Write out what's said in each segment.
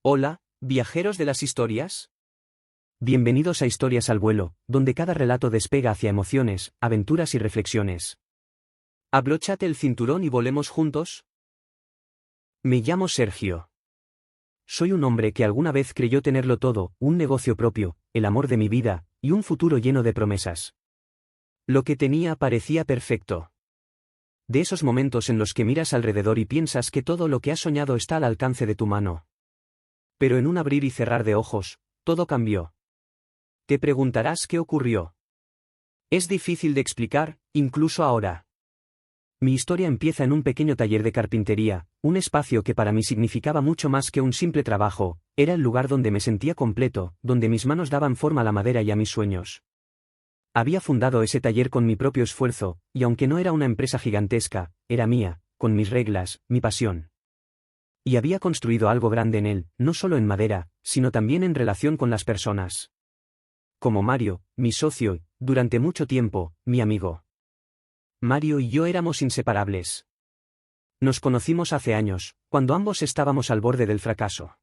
Hola, viajeros de las historias. Bienvenidos a Historias al vuelo, donde cada relato despega hacia emociones, aventuras y reflexiones. Abróchate el cinturón y volemos juntos. Me llamo Sergio. Soy un hombre que alguna vez creyó tenerlo todo, un negocio propio, el amor de mi vida, y un futuro lleno de promesas. Lo que tenía parecía perfecto. De esos momentos en los que miras alrededor y piensas que todo lo que has soñado está al alcance de tu mano. Pero en un abrir y cerrar de ojos, todo cambió. Te preguntarás qué ocurrió. Es difícil de explicar, incluso ahora. Mi historia empieza en un pequeño taller de carpintería, un espacio que para mí significaba mucho más que un simple trabajo, era el lugar donde me sentía completo, donde mis manos daban forma a la madera y a mis sueños. Había fundado ese taller con mi propio esfuerzo, y aunque no era una empresa gigantesca, era mía, con mis reglas, mi pasión. Y había construido algo grande en él, no solo en madera, sino también en relación con las personas. Como Mario, mi socio, y, durante mucho tiempo, mi amigo. Mario y yo éramos inseparables. Nos conocimos hace años, cuando ambos estábamos al borde del fracaso.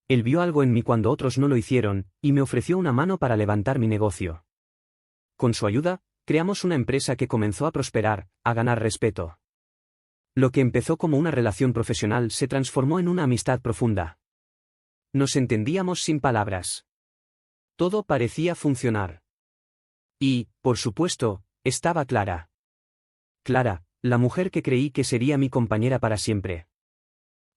Él vio algo en mí cuando otros no lo hicieron, y me ofreció una mano para levantar mi negocio. Con su ayuda, creamos una empresa que comenzó a prosperar, a ganar respeto. Lo que empezó como una relación profesional se transformó en una amistad profunda. Nos entendíamos sin palabras. Todo parecía funcionar. Y, por supuesto, estaba Clara. Clara, la mujer que creí que sería mi compañera para siempre.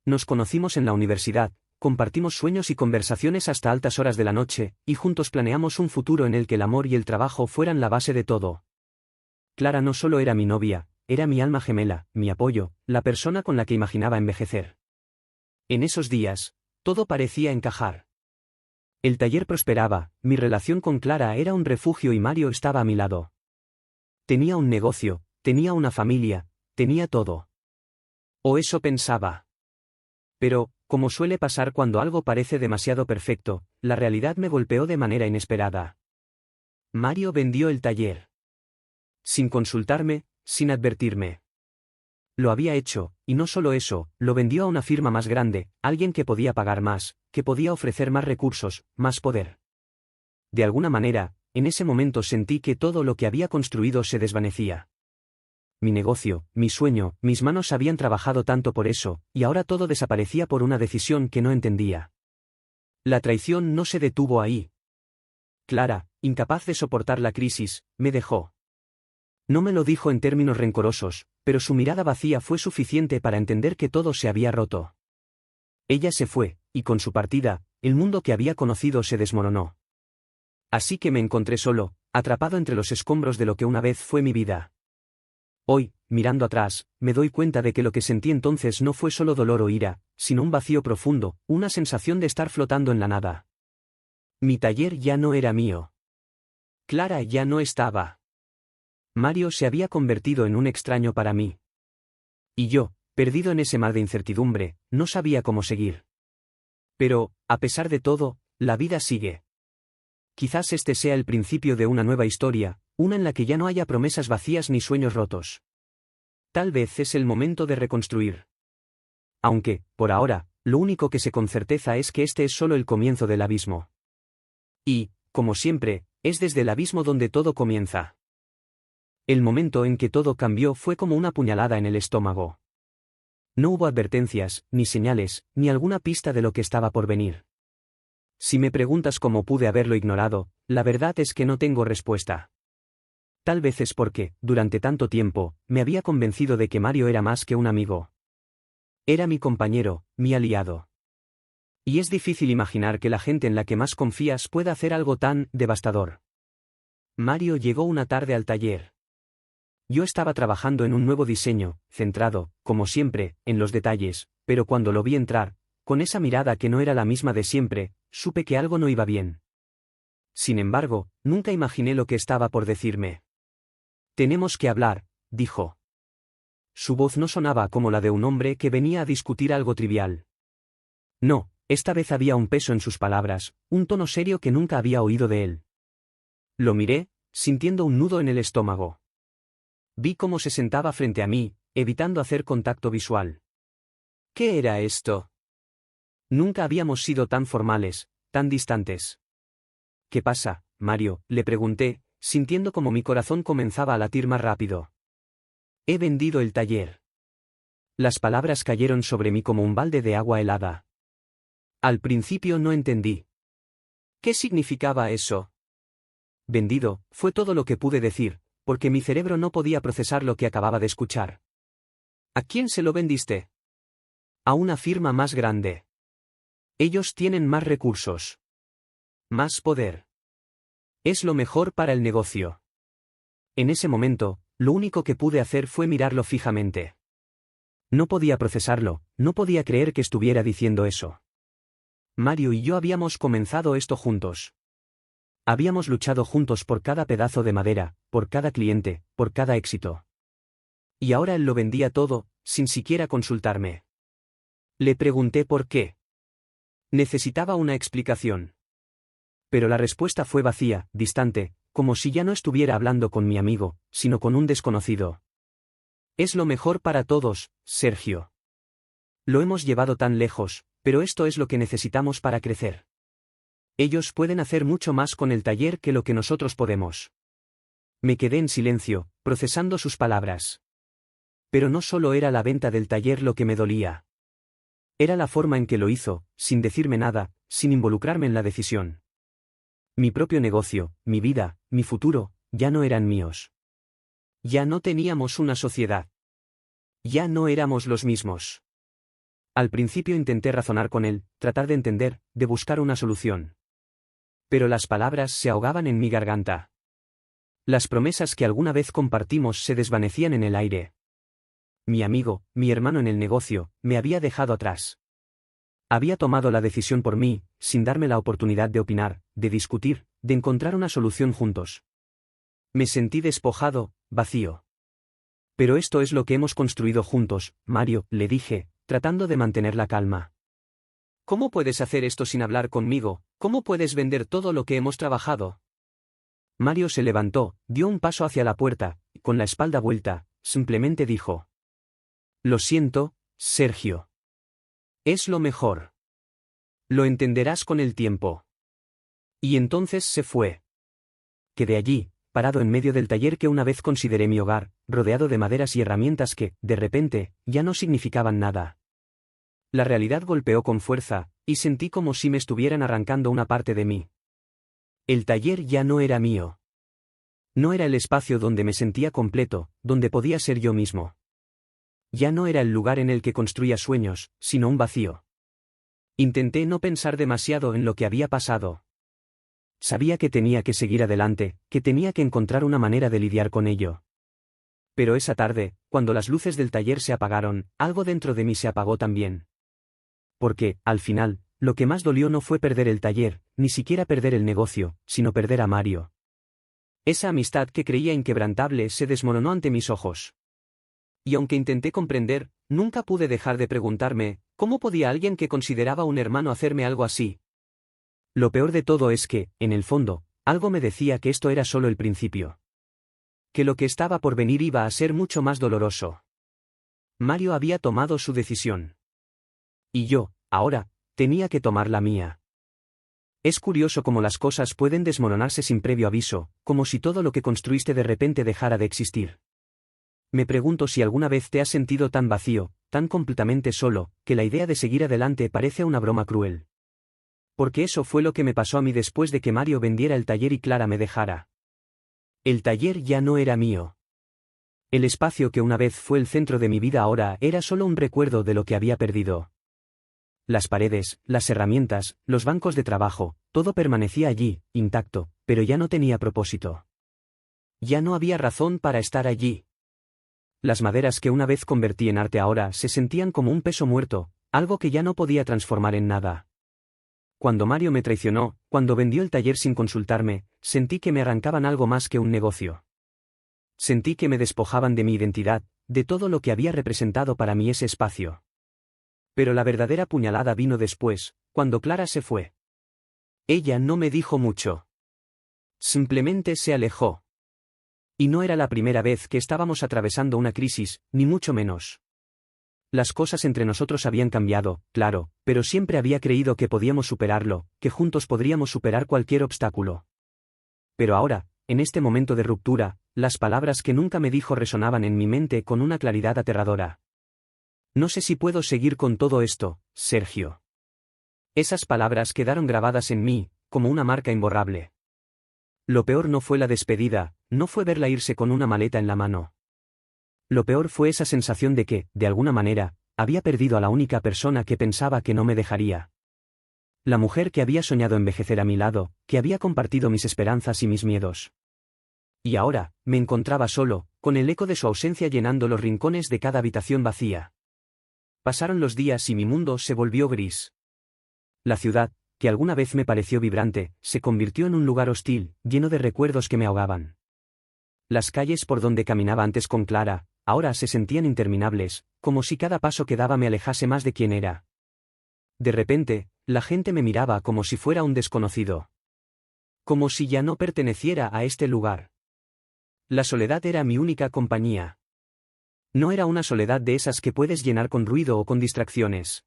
Nos conocimos en la universidad, compartimos sueños y conversaciones hasta altas horas de la noche, y juntos planeamos un futuro en el que el amor y el trabajo fueran la base de todo. Clara no solo era mi novia, era mi alma gemela, mi apoyo, la persona con la que imaginaba envejecer. En esos días, todo parecía encajar. El taller prosperaba, mi relación con Clara era un refugio y Mario estaba a mi lado. Tenía un negocio, tenía una familia, tenía todo. O eso pensaba. Pero, como suele pasar cuando algo parece demasiado perfecto, la realidad me golpeó de manera inesperada. Mario vendió el taller. Sin consultarme, sin advertirme. Lo había hecho, y no solo eso, lo vendió a una firma más grande, alguien que podía pagar más, que podía ofrecer más recursos, más poder. De alguna manera, en ese momento sentí que todo lo que había construido se desvanecía. Mi negocio, mi sueño, mis manos habían trabajado tanto por eso, y ahora todo desaparecía por una decisión que no entendía. La traición no se detuvo ahí. Clara, incapaz de soportar la crisis, me dejó. No me lo dijo en términos rencorosos, pero su mirada vacía fue suficiente para entender que todo se había roto. Ella se fue, y con su partida, el mundo que había conocido se desmoronó. Así que me encontré solo, atrapado entre los escombros de lo que una vez fue mi vida. Hoy, mirando atrás, me doy cuenta de que lo que sentí entonces no fue solo dolor o ira, sino un vacío profundo, una sensación de estar flotando en la nada. Mi taller ya no era mío. Clara ya no estaba. Mario se había convertido en un extraño para mí. Y yo, perdido en ese mar de incertidumbre, no sabía cómo seguir. Pero, a pesar de todo, la vida sigue. Quizás este sea el principio de una nueva historia, una en la que ya no haya promesas vacías ni sueños rotos. Tal vez es el momento de reconstruir. Aunque, por ahora, lo único que sé con certeza es que este es solo el comienzo del abismo. Y, como siempre, es desde el abismo donde todo comienza. El momento en que todo cambió fue como una puñalada en el estómago. No hubo advertencias, ni señales, ni alguna pista de lo que estaba por venir. Si me preguntas cómo pude haberlo ignorado, la verdad es que no tengo respuesta. Tal vez es porque, durante tanto tiempo, me había convencido de que Mario era más que un amigo. Era mi compañero, mi aliado. Y es difícil imaginar que la gente en la que más confías pueda hacer algo tan devastador. Mario llegó una tarde al taller. Yo estaba trabajando en un nuevo diseño, centrado, como siempre, en los detalles, pero cuando lo vi entrar, con esa mirada que no era la misma de siempre, supe que algo no iba bien. Sin embargo, nunca imaginé lo que estaba por decirme. Tenemos que hablar, dijo. Su voz no sonaba como la de un hombre que venía a discutir algo trivial. No, esta vez había un peso en sus palabras, un tono serio que nunca había oído de él. Lo miré, sintiendo un nudo en el estómago. Vi cómo se sentaba frente a mí, evitando hacer contacto visual. ¿Qué era esto? Nunca habíamos sido tan formales, tan distantes. ¿Qué pasa, Mario?, le pregunté, sintiendo como mi corazón comenzaba a latir más rápido. He vendido el taller. Las palabras cayeron sobre mí como un balde de agua helada. Al principio no entendí. ¿Qué significaba eso? Vendido, fue todo lo que pude decir, porque mi cerebro no podía procesar lo que acababa de escuchar. ¿A quién se lo vendiste? A una firma más grande. Ellos tienen más recursos. Más poder. Es lo mejor para el negocio. En ese momento, lo único que pude hacer fue mirarlo fijamente. No podía procesarlo, no podía creer que estuviera diciendo eso. Mario y yo habíamos comenzado esto juntos. Habíamos luchado juntos por cada pedazo de madera, por cada cliente, por cada éxito. Y ahora él lo vendía todo, sin siquiera consultarme. Le pregunté por qué. Necesitaba una explicación. Pero la respuesta fue vacía, distante, como si ya no estuviera hablando con mi amigo, sino con un desconocido. Es lo mejor para todos, Sergio. Lo hemos llevado tan lejos, pero esto es lo que necesitamos para crecer. Ellos pueden hacer mucho más con el taller que lo que nosotros podemos. Me quedé en silencio, procesando sus palabras. Pero no solo era la venta del taller lo que me dolía. Era la forma en que lo hizo, sin decirme nada, sin involucrarme en la decisión. Mi propio negocio, mi vida, mi futuro, ya no eran míos. Ya no teníamos una sociedad. Ya no éramos los mismos. Al principio intenté razonar con él, tratar de entender, de buscar una solución. Pero las palabras se ahogaban en mi garganta. Las promesas que alguna vez compartimos se desvanecían en el aire. Mi amigo, mi hermano en el negocio, me había dejado atrás. Había tomado la decisión por mí, sin darme la oportunidad de opinar, de discutir, de encontrar una solución juntos. Me sentí despojado, vacío. Pero esto es lo que hemos construido juntos, Mario, le dije, tratando de mantener la calma. ¿Cómo puedes hacer esto sin hablar conmigo? ¿Cómo puedes vender todo lo que hemos trabajado? Mario se levantó, dio un paso hacia la puerta, y con la espalda vuelta, simplemente dijo: Lo siento, Sergio. Es lo mejor. Lo entenderás con el tiempo. Y entonces se fue. Quedé allí, parado en medio del taller que una vez consideré mi hogar, rodeado de maderas y herramientas que, de repente, ya no significaban nada. La realidad golpeó con fuerza, y sentí como si me estuvieran arrancando una parte de mí. El taller ya no era mío. No era el espacio donde me sentía completo, donde podía ser yo mismo. Ya no era el lugar en el que construía sueños, sino un vacío. Intenté no pensar demasiado en lo que había pasado. Sabía que tenía que seguir adelante, que tenía que encontrar una manera de lidiar con ello. Pero esa tarde, cuando las luces del taller se apagaron, algo dentro de mí se apagó también. Porque, al final, lo que más dolió no fue perder el taller, ni siquiera perder el negocio, sino perder a Mario. Esa amistad que creía inquebrantable se desmoronó ante mis ojos. Y aunque intenté comprender, nunca pude dejar de preguntarme, ¿cómo podía alguien que consideraba un hermano hacerme algo así? Lo peor de todo es que, en el fondo, algo me decía que esto era solo el principio. Que lo que estaba por venir iba a ser mucho más doloroso. Mario había tomado su decisión. Y yo, ahora, tenía que tomar la mía. Es curioso cómo las cosas pueden desmoronarse sin previo aviso, como si todo lo que construiste de repente dejara de existir. Me pregunto si alguna vez te has sentido tan vacío, tan completamente solo, que la idea de seguir adelante parece una broma cruel. Porque eso fue lo que me pasó a mí después de que Mario vendiera el taller y Clara me dejara. El taller ya no era mío. El espacio que una vez fue el centro de mi vida ahora era solo un recuerdo de lo que había perdido. Las paredes, las herramientas, los bancos de trabajo, todo permanecía allí, intacto, pero ya no tenía propósito. Ya no había razón para estar allí. Las maderas que una vez convertí en arte ahora se sentían como un peso muerto, algo que ya no podía transformar en nada. Cuando Mario me traicionó, cuando vendió el taller sin consultarme, sentí que me arrancaban algo más que un negocio. Sentí que me despojaban de mi identidad, de todo lo que había representado para mí ese espacio. Pero la verdadera puñalada vino después, cuando Clara se fue. Ella no me dijo mucho. Simplemente se alejó. Y no era la primera vez que estábamos atravesando una crisis, ni mucho menos. Las cosas entre nosotros habían cambiado, claro, pero siempre había creído que podíamos superarlo, que juntos podríamos superar cualquier obstáculo. Pero ahora, en este momento de ruptura, las palabras que nunca me dijo resonaban en mi mente con una claridad aterradora. No sé si puedo seguir con todo esto, Sergio. Esas palabras quedaron grabadas en mí, como una marca imborrable. Lo peor no fue la despedida, no fue verla irse con una maleta en la mano. Lo peor fue esa sensación de que, de alguna manera, había perdido a la única persona que pensaba que no me dejaría. La mujer que había soñado envejecer a mi lado, que había compartido mis esperanzas y mis miedos. Y ahora, me encontraba solo, con el eco de su ausencia llenando los rincones de cada habitación vacía. Pasaron los días y mi mundo se volvió gris. La ciudad, que alguna vez me pareció vibrante, se convirtió en un lugar hostil, lleno de recuerdos que me ahogaban. Las calles por donde caminaba antes con Clara, ahora se sentían interminables, como si cada paso que daba me alejase más de quien era. De repente, la gente me miraba como si fuera un desconocido. Como si ya no perteneciera a este lugar. La soledad era mi única compañía. No era una soledad de esas que puedes llenar con ruido o con distracciones.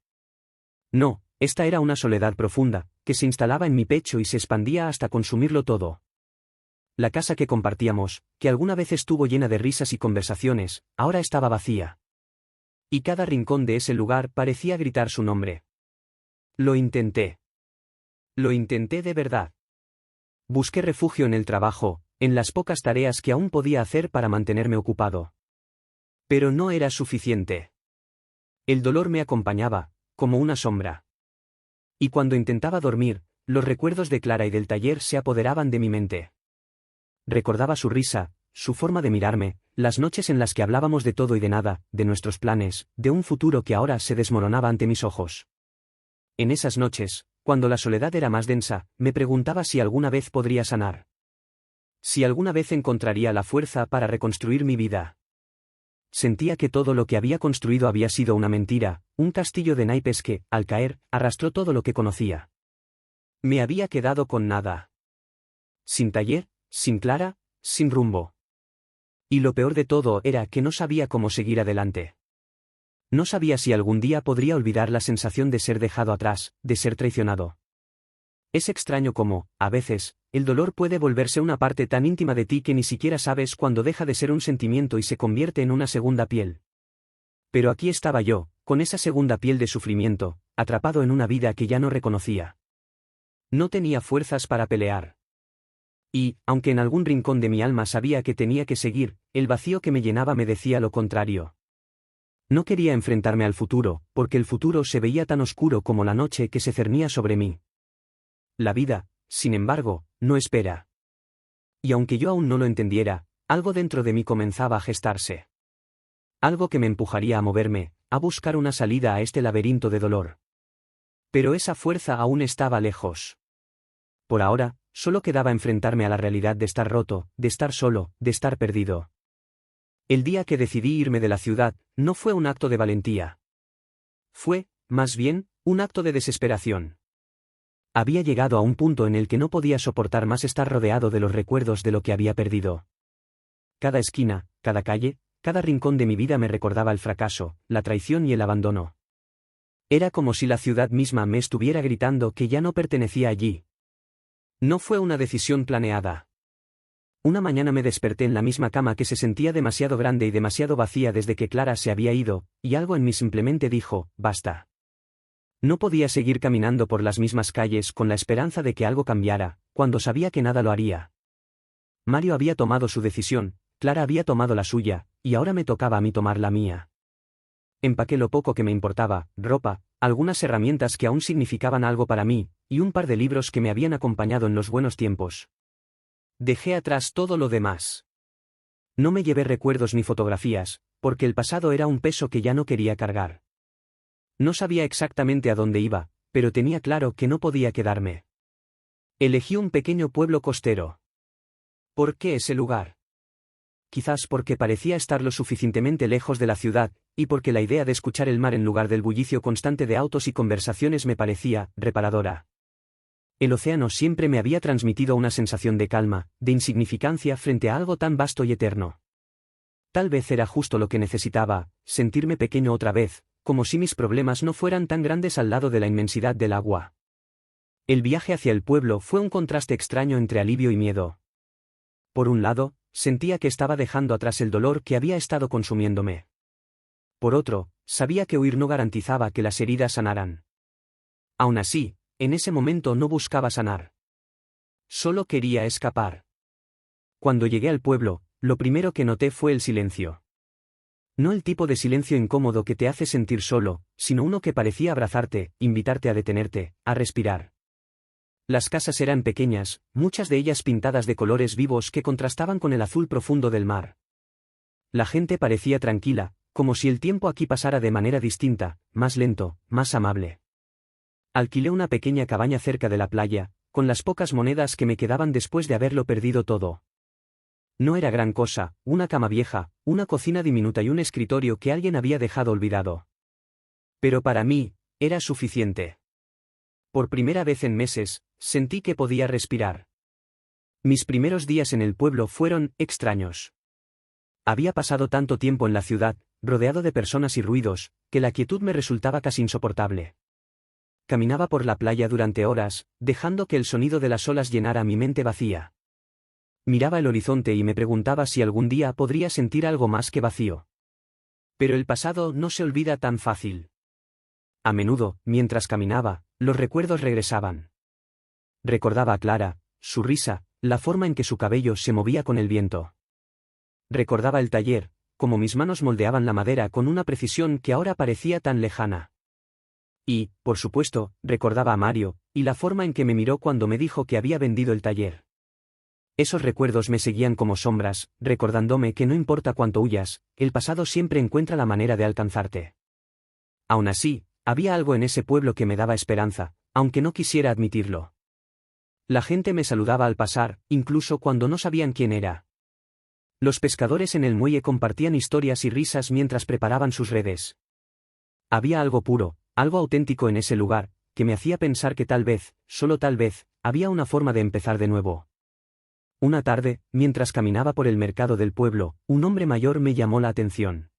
No, esta era una soledad profunda, que se instalaba en mi pecho y se expandía hasta consumirlo todo. La casa que compartíamos, que alguna vez estuvo llena de risas y conversaciones, ahora estaba vacía. Y cada rincón de ese lugar parecía gritar su nombre. Lo intenté. Lo intenté de verdad. Busqué refugio en el trabajo, en las pocas tareas que aún podía hacer para mantenerme ocupado. Pero no era suficiente. El dolor me acompañaba, como una sombra. Y cuando intentaba dormir, los recuerdos de Clara y del taller se apoderaban de mi mente. Recordaba su risa, su forma de mirarme, las noches en las que hablábamos de todo y de nada, de nuestros planes, de un futuro que ahora se desmoronaba ante mis ojos. En esas noches, cuando la soledad era más densa, me preguntaba si alguna vez podría sanar. Si alguna vez encontraría la fuerza para reconstruir mi vida. Sentía que todo lo que había construido había sido una mentira, un castillo de naipes que, al caer, arrastró todo lo que conocía. Me había quedado con nada. Sin taller, sin Clara, sin rumbo. Y lo peor de todo era que no sabía cómo seguir adelante. No sabía si algún día podría olvidar la sensación de ser dejado atrás, de ser traicionado. Es extraño cómo, a veces, el dolor puede volverse una parte tan íntima de ti que ni siquiera sabes cuándo deja de ser un sentimiento y se convierte en una segunda piel. Pero aquí estaba yo, con esa segunda piel de sufrimiento, atrapado en una vida que ya no reconocía. No tenía fuerzas para pelear. Y, aunque en algún rincón de mi alma sabía que tenía que seguir, el vacío que me llenaba me decía lo contrario. No quería enfrentarme al futuro, porque el futuro se veía tan oscuro como la noche que se cernía sobre mí. La vida, sin embargo, no espera. Y aunque yo aún no lo entendiera, algo dentro de mí comenzaba a gestarse. Algo que me empujaría a moverme, a buscar una salida a este laberinto de dolor. Pero esa fuerza aún estaba lejos. Por ahora, solo quedaba enfrentarme a la realidad de estar roto, de estar solo, de estar perdido. El día que decidí irme de la ciudad, no fue un acto de valentía. Fue, más bien, un acto de desesperación. Había llegado a un punto en el que no podía soportar más estar rodeado de los recuerdos de lo que había perdido. Cada esquina, cada calle, cada rincón de mi vida me recordaba el fracaso, la traición y el abandono. Era como si la ciudad misma me estuviera gritando que ya no pertenecía allí. No fue una decisión planeada. Una mañana me desperté en la misma cama que se sentía demasiado grande y demasiado vacía desde que Clara se había ido, y algo en mí simplemente dijo, basta. No podía seguir caminando por las mismas calles con la esperanza de que algo cambiara, cuando sabía que nada lo haría. Mario había tomado su decisión, Clara había tomado la suya, y ahora me tocaba a mí tomar la mía. Empaqué lo poco que me importaba, ropa, algunas herramientas que aún significaban algo para mí, y un par de libros que me habían acompañado en los buenos tiempos. Dejé atrás todo lo demás. No me llevé recuerdos ni fotografías, porque el pasado era un peso que ya no quería cargar. No sabía exactamente a dónde iba, pero tenía claro que no podía quedarme. Elegí un pequeño pueblo costero. ¿Por qué ese lugar? Quizás porque parecía estar lo suficientemente lejos de la ciudad, y porque la idea de escuchar el mar en lugar del bullicio constante de autos y conversaciones me parecía reparadora. El océano siempre me había transmitido una sensación de calma, de insignificancia frente a algo tan vasto y eterno. Tal vez era justo lo que necesitaba, sentirme pequeño otra vez, como si mis problemas no fueran tan grandes al lado de la inmensidad del agua. El viaje hacia el pueblo fue un contraste extraño entre alivio y miedo. Por un lado, sentía que estaba dejando atrás el dolor que había estado consumiéndome. Por otro, sabía que huir no garantizaba que las heridas sanaran. Aún así, en ese momento no buscaba sanar. Solo quería escapar. Cuando llegué al pueblo, lo primero que noté fue el silencio. No el tipo de silencio incómodo que te hace sentir solo, sino uno que parecía abrazarte, invitarte a detenerte, a respirar. Las casas eran pequeñas, muchas de ellas pintadas de colores vivos que contrastaban con el azul profundo del mar. La gente parecía tranquila, como si el tiempo aquí pasara de manera distinta, más lento, más amable. Alquilé una pequeña cabaña cerca de la playa, con las pocas monedas que me quedaban después de haberlo perdido todo. No era gran cosa, una cama vieja, una cocina diminuta y un escritorio que alguien había dejado olvidado. Pero para mí, era suficiente. Por primera vez en meses, sentí que podía respirar. Mis primeros días en el pueblo fueron extraños. Había pasado tanto tiempo en la ciudad, rodeado de personas y ruidos, que la quietud me resultaba casi insoportable. Caminaba por la playa durante horas, dejando que el sonido de las olas llenara mi mente vacía. Miraba el horizonte y me preguntaba si algún día podría sentir algo más que vacío. Pero el pasado no se olvida tan fácil. A menudo, mientras caminaba, los recuerdos regresaban. Recordaba a Clara, su risa, la forma en que su cabello se movía con el viento. Recordaba el taller, cómo mis manos moldeaban la madera con una precisión que ahora parecía tan lejana. Y, por supuesto, recordaba a Mario, y la forma en que me miró cuando me dijo que había vendido el taller. Esos recuerdos me seguían como sombras, recordándome que no importa cuánto huyas, el pasado siempre encuentra la manera de alcanzarte. Aún así, había algo en ese pueblo que me daba esperanza, aunque no quisiera admitirlo. La gente me saludaba al pasar, incluso cuando no sabían quién era. Los pescadores en el muelle compartían historias y risas mientras preparaban sus redes. Había algo puro, algo auténtico en ese lugar, que me hacía pensar que tal vez, solo tal vez, había una forma de empezar de nuevo. Una tarde, mientras caminaba por el mercado del pueblo, un hombre mayor me llamó la atención.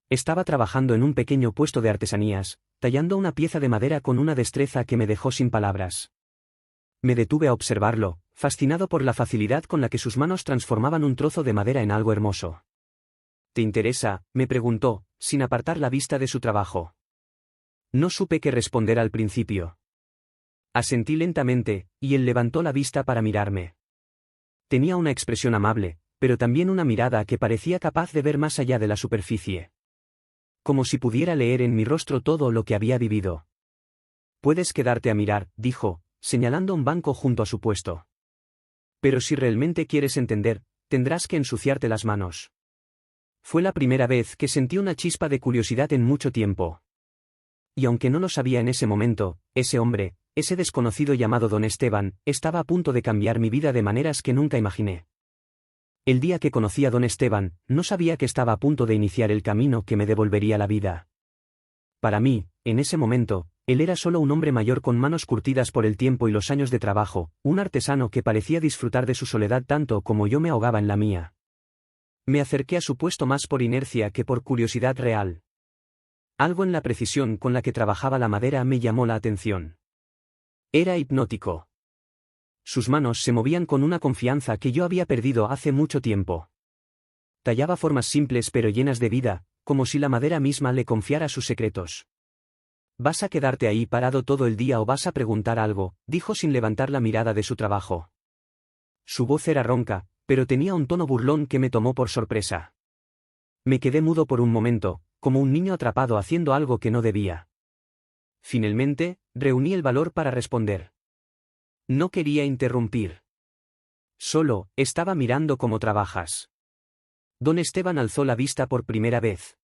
Estaba trabajando en un pequeño puesto de artesanías, tallando una pieza de madera con una destreza que me dejó sin palabras. Me detuve a observarlo, fascinado por la facilidad con la que sus manos transformaban un trozo de madera en algo hermoso. ¿Te interesa?, me preguntó, sin apartar la vista de su trabajo. No supe qué responder al principio. Asentí lentamente, y él levantó la vista para mirarme. Tenía una expresión amable, pero también una mirada que parecía capaz de ver más allá de la superficie. Como si pudiera leer en mi rostro todo lo que había vivido. Puedes quedarte a mirar, dijo, señalando un banco junto a su puesto. Pero si realmente quieres entender, tendrás que ensuciarte las manos. Fue la primera vez que sentí una chispa de curiosidad en mucho tiempo. Y aunque no lo sabía en ese momento, ese hombre, ese desconocido llamado Don Esteban, estaba a punto de cambiar mi vida de maneras que nunca imaginé. El día que conocí a Don Esteban, no sabía que estaba a punto de iniciar el camino que me devolvería la vida. Para mí, en ese momento, él era solo un hombre mayor con manos curtidas por el tiempo y los años de trabajo, un artesano que parecía disfrutar de su soledad tanto como yo me ahogaba en la mía. Me acerqué a su puesto más por inercia que por curiosidad real. Algo en la precisión con la que trabajaba la madera me llamó la atención. Era hipnótico. Sus manos se movían con una confianza que yo había perdido hace mucho tiempo. Tallaba formas simples pero llenas de vida, como si la madera misma le confiara sus secretos. ¿Vas a quedarte ahí parado todo el día o vas a preguntar algo?, dijo sin levantar la mirada de su trabajo. Su voz era ronca, pero tenía un tono burlón que me tomó por sorpresa. Me quedé mudo por un momento, como un niño atrapado haciendo algo que no debía. Finalmente, reuní el valor para responder. No quería interrumpir. Solo, estaba mirando cómo trabajas. Don Esteban alzó la vista por primera vez.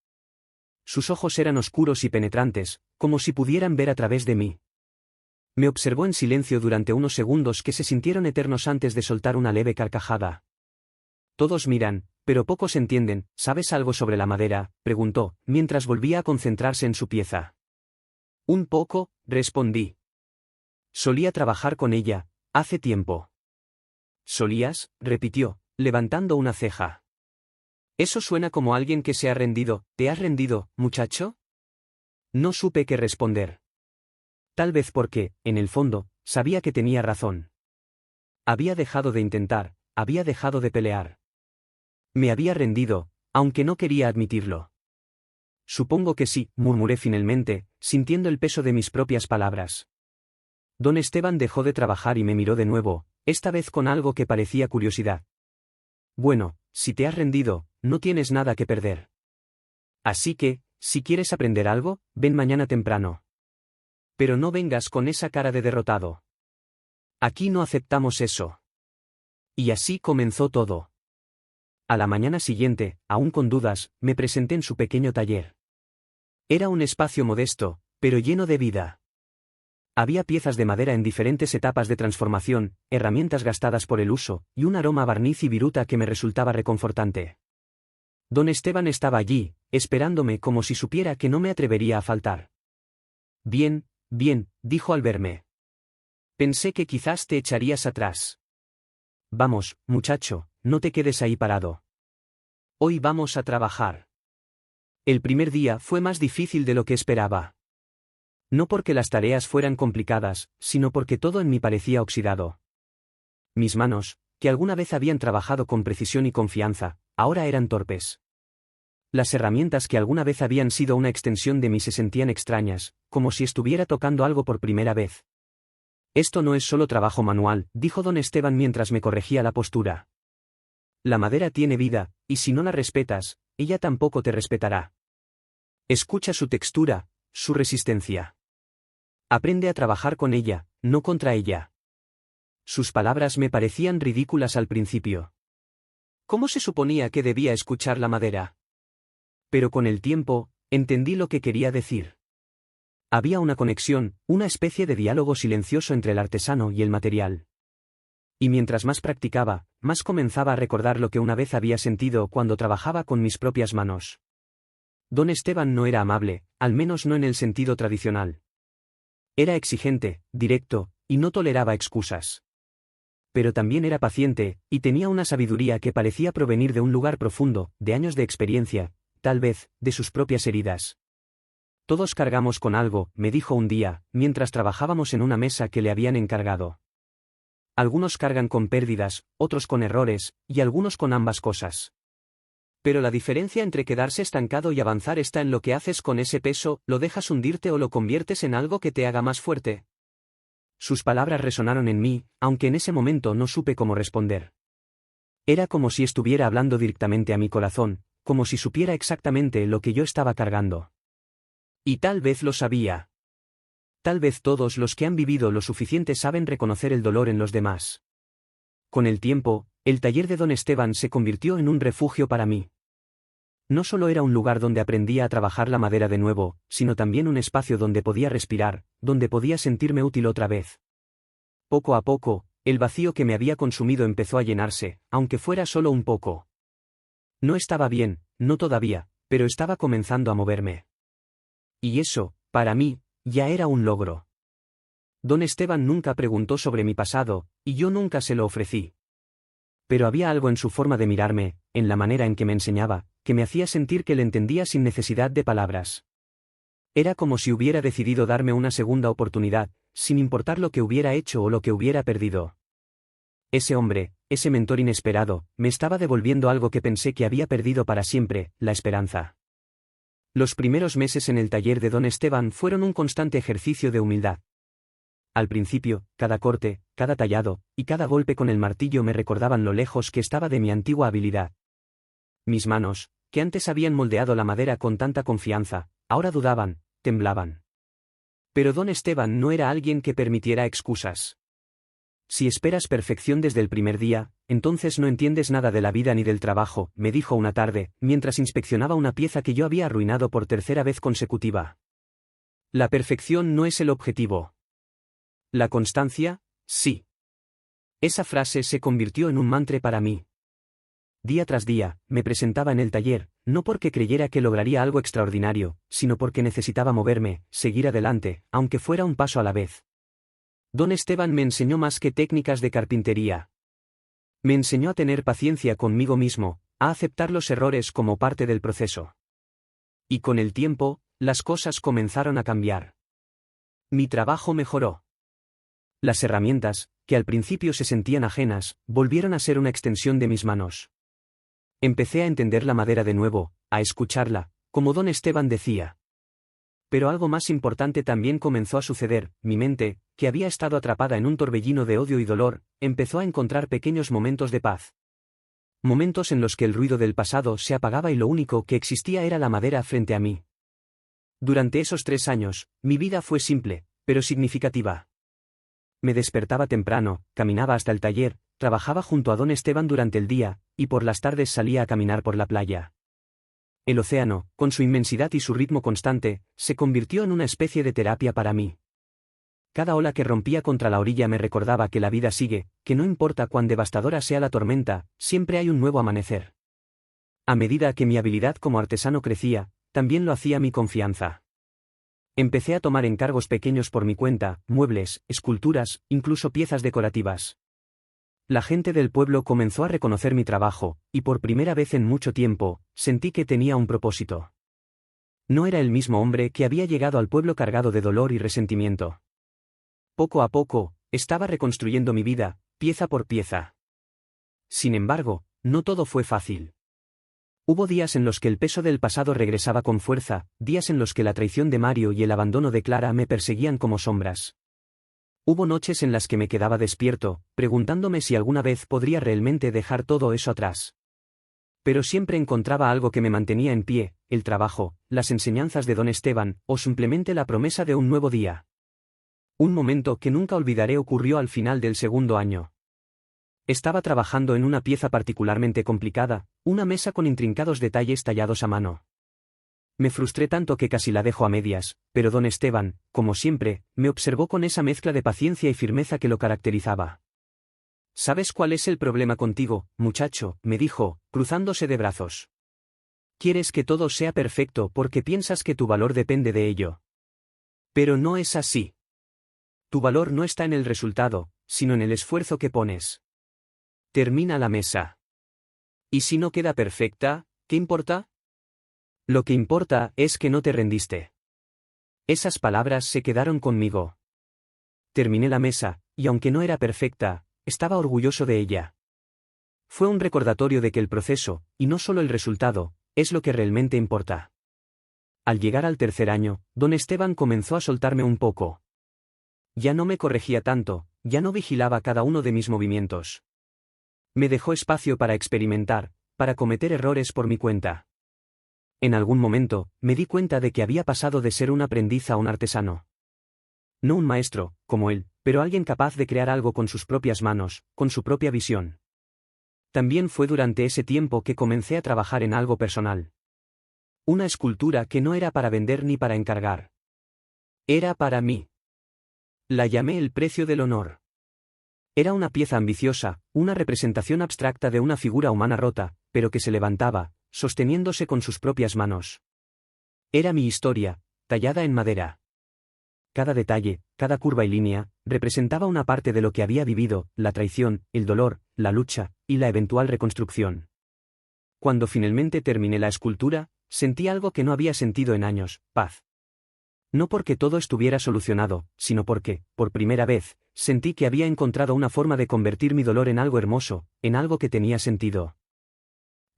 Sus ojos eran oscuros y penetrantes, como si pudieran ver a través de mí. Me observó en silencio durante unos segundos que se sintieron eternos antes de soltar una leve carcajada. Todos miran, pero pocos entienden. ¿Sabes algo sobre la madera?, preguntó, mientras volvía a concentrarse en su pieza. Un poco, respondí. Solía trabajar con ella, hace tiempo. ¿Solías?, repitió, levantando una ceja. Eso suena como alguien que se ha rendido. ¿Te has rendido, muchacho? No supe qué responder. Tal vez porque, en el fondo, sabía que tenía razón. Había dejado de intentar, había dejado de pelear. Me había rendido, aunque no quería admitirlo. Supongo que sí, murmuré finalmente, sintiendo el peso de mis propias palabras. Don Esteban dejó de trabajar y me miró de nuevo, esta vez con algo que parecía curiosidad. Bueno, si te has rendido, no tienes nada que perder. Así que, si quieres aprender algo, ven mañana temprano. Pero no vengas con esa cara de derrotado. Aquí no aceptamos eso. Y así comenzó todo. A la mañana siguiente, aún con dudas, me presenté en su pequeño taller. Era un espacio modesto, pero lleno de vida. Había piezas de madera en diferentes etapas de transformación, herramientas gastadas por el uso, y un aroma a barniz y viruta que me resultaba reconfortante. Don Esteban estaba allí, esperándome como si supiera que no me atrevería a faltar. Bien, bien, dijo al verme. Pensé que quizás te echarías atrás. Vamos, muchacho, no te quedes ahí parado. Hoy vamos a trabajar. El primer día fue más difícil de lo que esperaba. No porque las tareas fueran complicadas, sino porque todo en mí parecía oxidado. Mis manos, que alguna vez habían trabajado con precisión y confianza, ahora eran torpes. Las herramientas que alguna vez habían sido una extensión de mí se sentían extrañas, como si estuviera tocando algo por primera vez. Esto no es solo trabajo manual, dijo don Esteban mientras me corregía la postura. La madera tiene vida, y si no la respetas, ella tampoco te respetará. Escucha su textura, su resistencia. Aprende a trabajar con ella, no contra ella. Sus palabras me parecían ridículas al principio. ¿Cómo se suponía que debía escuchar la madera? Pero con el tiempo, entendí lo que quería decir. Había una conexión, una especie de diálogo silencioso entre el artesano y el material. Y mientras más practicaba, más comenzaba a recordar lo que una vez había sentido cuando trabajaba con mis propias manos. Don Esteban no era amable, al menos no en el sentido tradicional. Era exigente, directo, y no toleraba excusas. Pero también era paciente, y tenía una sabiduría que parecía provenir de un lugar profundo, de años de experiencia, tal vez, de sus propias heridas. Todos cargamos con algo, me dijo un día, mientras trabajábamos en una mesa que le habían encargado. Algunos cargan con pérdidas, otros con errores, y algunos con ambas cosas. Pero la diferencia entre quedarse estancado y avanzar está en lo que haces con ese peso, lo dejas hundirte o lo conviertes en algo que te haga más fuerte. Sus palabras resonaron en mí, aunque en ese momento no supe cómo responder. Era como si estuviera hablando directamente a mi corazón, como si supiera exactamente lo que yo estaba cargando. Y tal vez lo sabía. Tal vez todos los que han vivido lo suficiente saben reconocer el dolor en los demás. Con el tiempo, el taller de don Esteban se convirtió en un refugio para mí. No solo era un lugar donde aprendía a trabajar la madera de nuevo, sino también un espacio donde podía respirar, donde podía sentirme útil otra vez. Poco a poco, el vacío que me había consumido empezó a llenarse, aunque fuera solo un poco. No estaba bien, no todavía, pero estaba comenzando a moverme. Y eso, para mí, ya era un logro. Don Esteban nunca preguntó sobre mi pasado, y yo nunca se lo ofrecí. Pero había algo en su forma de mirarme, en la manera en que me enseñaba, que me hacía sentir que le entendía sin necesidad de palabras. Era como si hubiera decidido darme una segunda oportunidad, sin importar lo que hubiera hecho o lo que hubiera perdido. Ese hombre, ese mentor inesperado, me estaba devolviendo algo que pensé que había perdido para siempre, la esperanza. Los primeros meses en el taller de don Esteban fueron un constante ejercicio de humildad. Al principio, cada corte, cada tallado, y cada golpe con el martillo me recordaban lo lejos que estaba de mi antigua habilidad. Mis manos, que antes habían moldeado la madera con tanta confianza, ahora dudaban, temblaban. Pero don Esteban no era alguien que permitiera excusas. Si esperas perfección desde el primer día, entonces no entiendes nada de la vida ni del trabajo, me dijo una tarde, mientras inspeccionaba una pieza que yo había arruinado por tercera vez consecutiva. La perfección no es el objetivo. La constancia, sí. Esa frase se convirtió en un mantra para mí. Día tras día, me presentaba en el taller, no porque creyera que lograría algo extraordinario, sino porque necesitaba moverme, seguir adelante, aunque fuera un paso a la vez. Don Esteban me enseñó más que técnicas de carpintería. Me enseñó a tener paciencia conmigo mismo, a aceptar los errores como parte del proceso. Y con el tiempo, las cosas comenzaron a cambiar. Mi trabajo mejoró. Las herramientas, que al principio se sentían ajenas, volvieron a ser una extensión de mis manos. Empecé a entender la madera de nuevo, a escucharla, como don Esteban decía. Pero algo más importante también comenzó a suceder: mi mente, que había estado atrapada en un torbellino de odio y dolor, empezó a encontrar pequeños momentos de paz. Momentos en los que el ruido del pasado se apagaba y lo único que existía era la madera frente a mí. Durante esos 3 años, mi vida fue simple, pero significativa. Me despertaba temprano, caminaba hasta el taller, trabajaba junto a don Esteban durante el día, y por las tardes salía a caminar por la playa. El océano, con su inmensidad y su ritmo constante, se convirtió en una especie de terapia para mí. Cada ola que rompía contra la orilla me recordaba que la vida sigue, que no importa cuán devastadora sea la tormenta, siempre hay un nuevo amanecer. A medida que mi habilidad como artesano crecía, también lo hacía mi confianza. Empecé a tomar encargos pequeños por mi cuenta: muebles, esculturas, incluso piezas decorativas. La gente del pueblo comenzó a reconocer mi trabajo, y por primera vez en mucho tiempo, sentí que tenía un propósito. No era el mismo hombre que había llegado al pueblo cargado de dolor y resentimiento. Poco a poco, estaba reconstruyendo mi vida, pieza por pieza. Sin embargo, no todo fue fácil. Hubo días en los que el peso del pasado regresaba con fuerza, días en los que la traición de Mario y el abandono de Clara me perseguían como sombras. Hubo noches en las que me quedaba despierto, preguntándome si alguna vez podría realmente dejar todo eso atrás. Pero siempre encontraba algo que me mantenía en pie: el trabajo, las enseñanzas de don Esteban, o simplemente la promesa de un nuevo día. Un momento que nunca olvidaré ocurrió al final del 2.º año. Estaba trabajando en una pieza particularmente complicada, una mesa con intrincados detalles tallados a mano. Me frustré tanto que casi la dejo a medias, pero don Esteban, como siempre, me observó con esa mezcla de paciencia y firmeza que lo caracterizaba. «¿Sabes cuál es el problema contigo, muchacho?», me dijo, cruzándose de brazos. «Quieres que todo sea perfecto porque piensas que tu valor depende de ello. Pero no es así. Tu valor no está en el resultado, sino en el esfuerzo que pones. Termina la mesa. ¿Y si no queda perfecta, qué importa? Lo que importa es que no te rendiste». Esas palabras se quedaron conmigo. Terminé la mesa, y aunque no era perfecta, estaba orgulloso de ella. Fue un recordatorio de que el proceso, y no solo el resultado, es lo que realmente importa. Al llegar al 3.er año, don Esteban comenzó a soltarme un poco. Ya no me corregía tanto, ya no vigilaba cada uno de mis movimientos. Me dejó espacio para experimentar, para cometer errores por mi cuenta. En algún momento, me di cuenta de que había pasado de ser un aprendiz a un artesano. No un maestro, como él, pero alguien capaz de crear algo con sus propias manos, con su propia visión. También fue durante ese tiempo que comencé a trabajar en algo personal. Una escultura que no era para vender ni para encargar. Era para mí. La llamé El precio del honor. Era una pieza ambiciosa, una representación abstracta de una figura humana rota, pero que se levantaba, sosteniéndose con sus propias manos. Era mi historia, tallada en madera. Cada detalle, cada curva y línea, representaba una parte de lo que había vivido: la traición, el dolor, la lucha, y la eventual reconstrucción. Cuando finalmente terminé la escultura, sentí algo que no había sentido en años: paz. No porque todo estuviera solucionado, sino porque, por primera vez, sentí que había encontrado una forma de convertir mi dolor en algo hermoso, en algo que tenía sentido.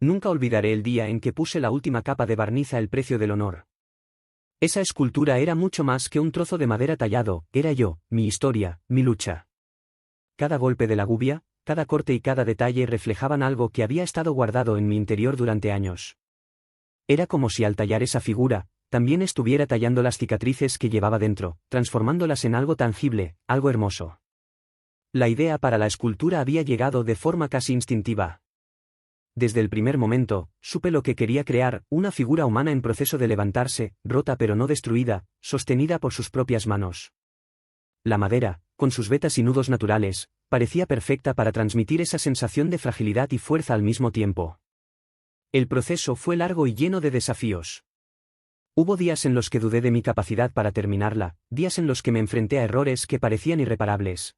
Nunca olvidaré el día en que puse la última capa de barniz a El precio del honor. Esa escultura era mucho más que un trozo de madera tallado, era yo, mi historia, mi lucha. Cada golpe de la gubia, cada corte y cada detalle reflejaban algo que había estado guardado en mi interior durante años. Era como si al tallar esa figura, también estuviera tallando las cicatrices que llevaba dentro, transformándolas en algo tangible, algo hermoso. La idea para la escultura había llegado de forma casi instintiva. Desde el primer momento, supe lo que quería crear: una figura humana en proceso de levantarse, rota pero no destruida, sostenida por sus propias manos. La madera, con sus vetas y nudos naturales, parecía perfecta para transmitir esa sensación de fragilidad y fuerza al mismo tiempo. El proceso fue largo y lleno de desafíos. Hubo días en los que dudé de mi capacidad para terminarla, días en los que me enfrenté a errores que parecían irreparables.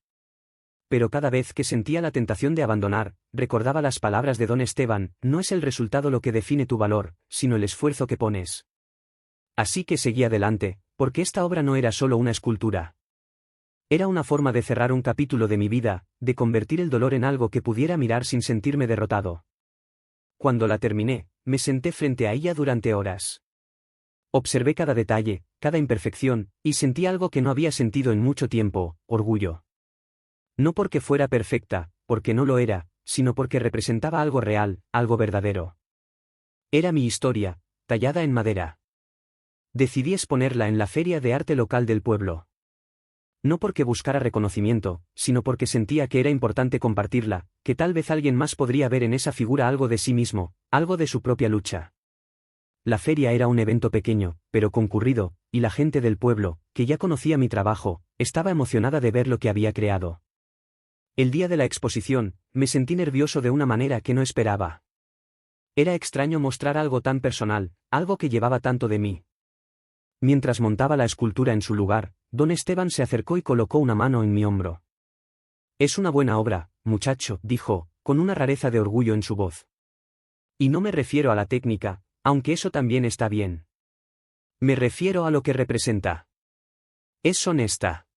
Pero cada vez que sentía la tentación de abandonar, recordaba las palabras de don Esteban: no es el resultado lo que define tu valor, sino el esfuerzo que pones. Así que seguí adelante, porque esta obra no era solo una escultura. Era una forma de cerrar un capítulo de mi vida, de convertir el dolor en algo que pudiera mirar sin sentirme derrotado. Cuando la terminé, me senté frente a ella durante horas. Observé cada detalle, cada imperfección, y sentí algo que no había sentido en mucho tiempo: orgullo. No porque fuera perfecta, porque no lo era, sino porque representaba algo real, algo verdadero. Era mi historia, tallada en madera. Decidí exponerla en la feria de arte local del pueblo. No porque buscara reconocimiento, sino porque sentía que era importante compartirla, que tal vez alguien más podría ver en esa figura algo de sí mismo, algo de su propia lucha. La feria era un evento pequeño, pero concurrido, y la gente del pueblo, que ya conocía mi trabajo, estaba emocionada de ver lo que había creado. El día de la exposición, me sentí nervioso de una manera que no esperaba. Era extraño mostrar algo tan personal, algo que llevaba tanto de mí. Mientras montaba la escultura en su lugar, don Esteban se acercó y colocó una mano en mi hombro. «Es una buena obra, muchacho», dijo, con una rareza de orgullo en su voz. Y no me refiero a la técnica, aunque eso también está bien. Me refiero a lo que representa. Es honesta.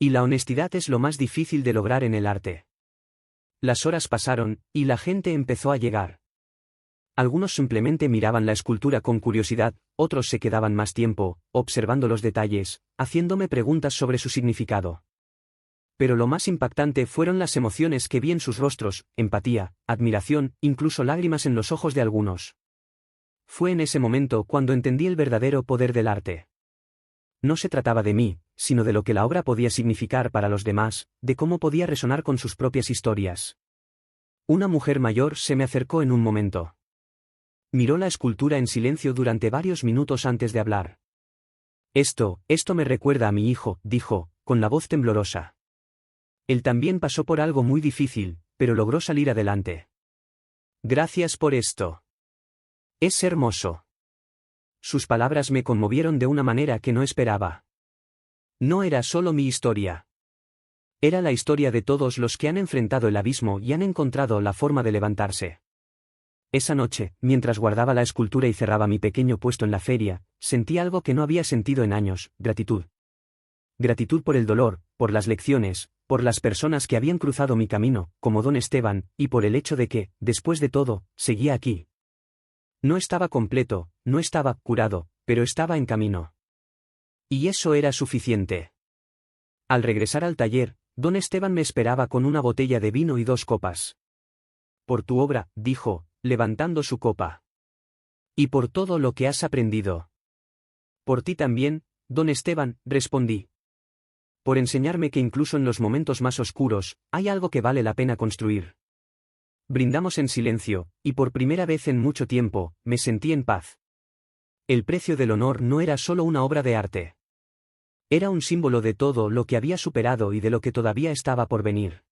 Y la honestidad es lo más difícil de lograr en el arte. Las horas pasaron, y la gente empezó a llegar. Algunos simplemente miraban la escultura con curiosidad, otros se quedaban más tiempo, observando los detalles, haciéndome preguntas sobre su significado. Pero lo más impactante fueron las emociones que vi en sus rostros: empatía, admiración, incluso lágrimas en los ojos de algunos. Fue en ese momento cuando entendí el verdadero poder del arte. No se trataba de mí, sino de lo que la obra podía significar para los demás, de cómo podía resonar con sus propias historias. Una mujer mayor se me acercó en un momento. Miró la escultura en silencio durante varios minutos antes de hablar. Esto me recuerda a mi hijo», dijo, con la voz temblorosa. Él también pasó por algo muy difícil, pero logró salir adelante. «Gracias por esto. Es hermoso». Sus palabras me conmovieron de una manera que no esperaba. No era solo mi historia. Era la historia de todos los que han enfrentado el abismo y han encontrado la forma de levantarse. Esa noche, mientras guardaba la escultura y cerraba mi pequeño puesto en la feria, sentí algo que no había sentido en años: gratitud. Gratitud por el dolor, por las lecciones, por las personas que habían cruzado mi camino, como don Esteban, y por el hecho de que, después de todo, seguía aquí. No estaba completo, no estaba curado, pero estaba en camino. Y eso era suficiente. Al regresar al taller, don Esteban me esperaba con una botella de vino y 2 copas. «Por tu obra», dijo, levantando su copa. «Y por todo lo que has aprendido». «Por ti también, don Esteban», respondí. «Por enseñarme que incluso en los momentos más oscuros, hay algo que vale la pena construir». Brindamos en silencio, y por primera vez en mucho tiempo, me sentí en paz. El precio del honor no era solo una obra de arte. Era un símbolo de todo lo que había superado y de lo que todavía estaba por venir.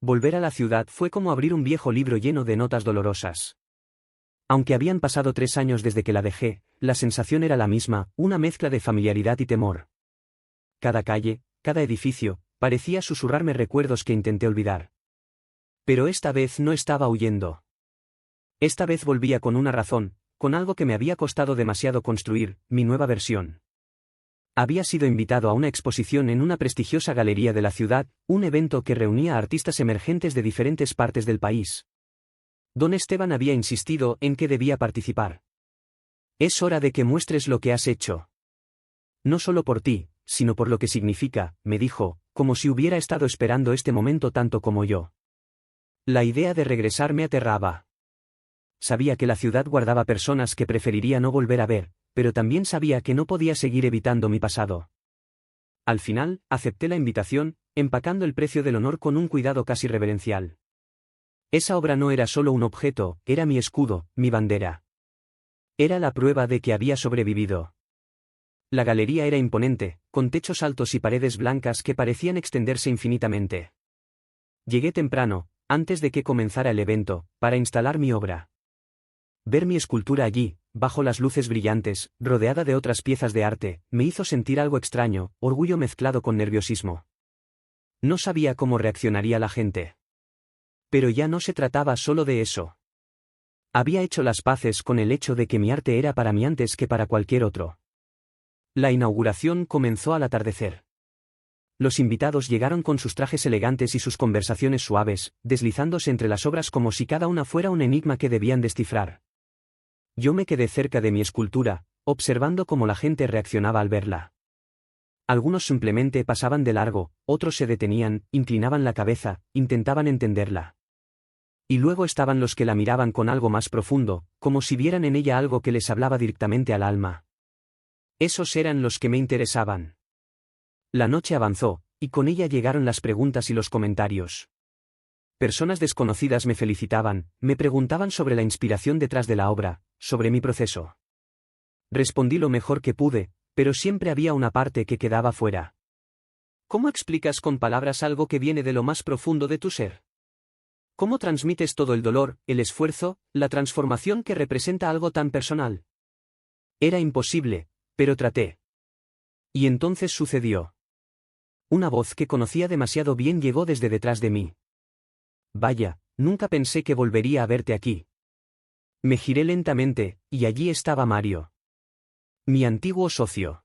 Volver a la ciudad fue como abrir un viejo libro lleno de notas dolorosas. Aunque habían pasado 3 años desde que la dejé, la sensación era la misma, una mezcla de familiaridad y temor. Cada calle, cada edificio, parecía susurrarme recuerdos que intenté olvidar. Pero esta vez no estaba huyendo. Esta vez volvía con una razón, con algo que me había costado demasiado construir: mi nueva versión. Había sido invitado a una exposición en una prestigiosa galería de la ciudad, un evento que reunía a artistas emergentes de diferentes partes del país. Don Esteban había insistido en que debía participar. «Es hora de que muestres lo que has hecho. No solo por ti, sino por lo que significa», me dijo, como si hubiera estado esperando este momento tanto como yo. La idea de regresar me aterraba. Sabía que la ciudad guardaba personas que preferiría no volver a ver, pero también sabía que no podía seguir evitando mi pasado. Al final, acepté la invitación, empacando el precio del honor con un cuidado casi reverencial. Esa obra no era solo un objeto, era mi escudo, mi bandera. Era la prueba de que había sobrevivido. La galería era imponente, con techos altos y paredes blancas que parecían extenderse infinitamente. Llegué temprano, antes de que comenzara el evento, para instalar mi obra. Ver mi escultura allí, bajo las luces brillantes, rodeada de otras piezas de arte, me hizo sentir algo extraño, orgullo mezclado con nerviosismo. No sabía cómo reaccionaría la gente. Pero ya no se trataba solo de eso. Había hecho las paces con el hecho de que mi arte era para mí antes que para cualquier otro. La inauguración comenzó al atardecer. Los invitados llegaron con sus trajes elegantes y sus conversaciones suaves, deslizándose entre las obras como si cada una fuera un enigma que debían descifrar. Yo me quedé cerca de mi escultura, observando cómo la gente reaccionaba al verla. Algunos simplemente pasaban de largo, otros se detenían, inclinaban la cabeza, intentaban entenderla. Y luego estaban los que la miraban con algo más profundo, como si vieran en ella algo que les hablaba directamente al alma. Esos eran los que me interesaban. La noche avanzó, y con ella llegaron las preguntas y los comentarios. Personas desconocidas me felicitaban, me preguntaban sobre la inspiración detrás de la obra, sobre mi proceso. Respondí lo mejor que pude, pero siempre había una parte que quedaba fuera. ¿Cómo explicas con palabras algo que viene de lo más profundo de tu ser? ¿Cómo transmites todo el dolor, el esfuerzo, la transformación que representa algo tan personal? Era imposible, pero traté. Y entonces sucedió. Una voz que conocía demasiado bien llegó desde detrás de mí. Vaya, nunca pensé que volvería a verte aquí. Me giré lentamente, y allí estaba Mario. Mi antiguo socio.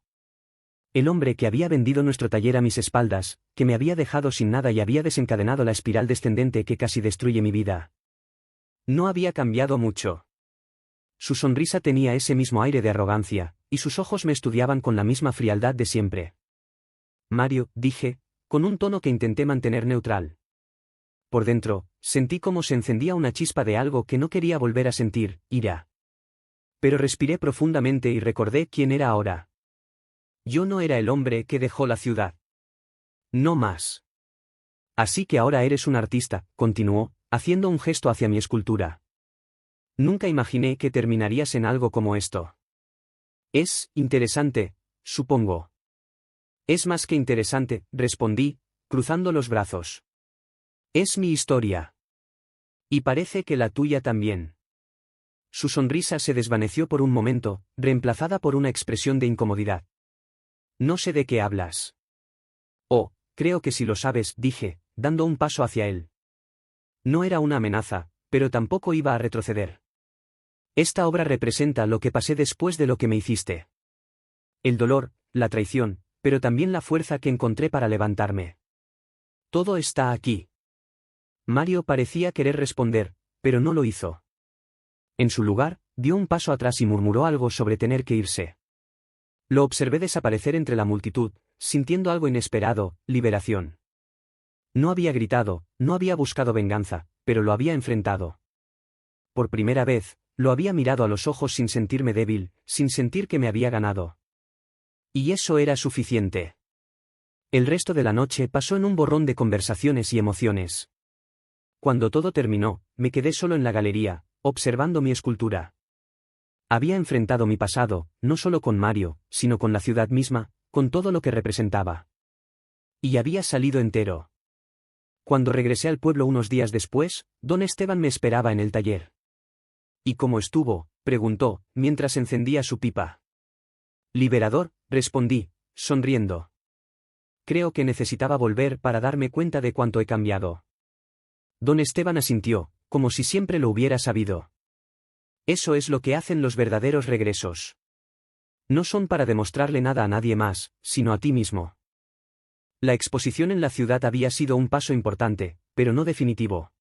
El hombre que había vendido nuestro taller a mis espaldas, que me había dejado sin nada y había desencadenado la espiral descendente que casi destruye mi vida. No había cambiado mucho. Su sonrisa tenía ese mismo aire de arrogancia, y sus ojos me estudiaban con la misma frialdad de siempre. Mario, dije, con un tono que intenté mantener neutral. Por dentro, sentí como se encendía una chispa de algo que no quería volver a sentir, ira. Pero respiré profundamente y recordé quién era ahora. Yo no era el hombre que dejó la ciudad. No más. Así que ahora eres un artista, continuó, haciendo un gesto hacia mi escultura. Nunca imaginé que terminarías en algo como esto. Es interesante, supongo. Es más que interesante, respondí, cruzando los brazos. Es mi historia. Y parece que la tuya también. Su sonrisa se desvaneció por un momento, reemplazada por una expresión de incomodidad. No sé de qué hablas. Oh, creo que sí lo sabes, dije, dando un paso hacia él. No era una amenaza, pero tampoco iba a retroceder. Esta obra representa lo que pasé después de lo que me hiciste. El dolor, la traición, pero también la fuerza que encontré para levantarme. Todo está aquí. Mario parecía querer responder, pero no lo hizo. En su lugar, dio un paso atrás y murmuró algo sobre tener que irse. Lo observé desaparecer entre la multitud, sintiendo algo inesperado, liberación. No había gritado, no había buscado venganza, pero lo había enfrentado. Por primera vez, lo había mirado a los ojos sin sentirme débil, sin sentir que me había ganado. Y eso era suficiente. El resto de la noche pasó en un borrón de conversaciones y emociones. Cuando todo terminó, me quedé solo en la galería, observando mi escultura. Había enfrentado mi pasado, no solo con Mario, sino con la ciudad misma, con todo lo que representaba. Y había salido entero. Cuando regresé al pueblo unos días después, don Esteban me esperaba en el taller. ¿Y cómo estuvo?, preguntó, mientras encendía su pipa. Liberador, respondí, sonriendo. Creo que necesitaba volver para darme cuenta de cuánto he cambiado. Don Esteban asintió, como si siempre lo hubiera sabido. Eso es lo que hacen los verdaderos regresos. No son para demostrarle nada a nadie más, sino a ti mismo. La exposición en la ciudad había sido un paso importante, pero no definitivo.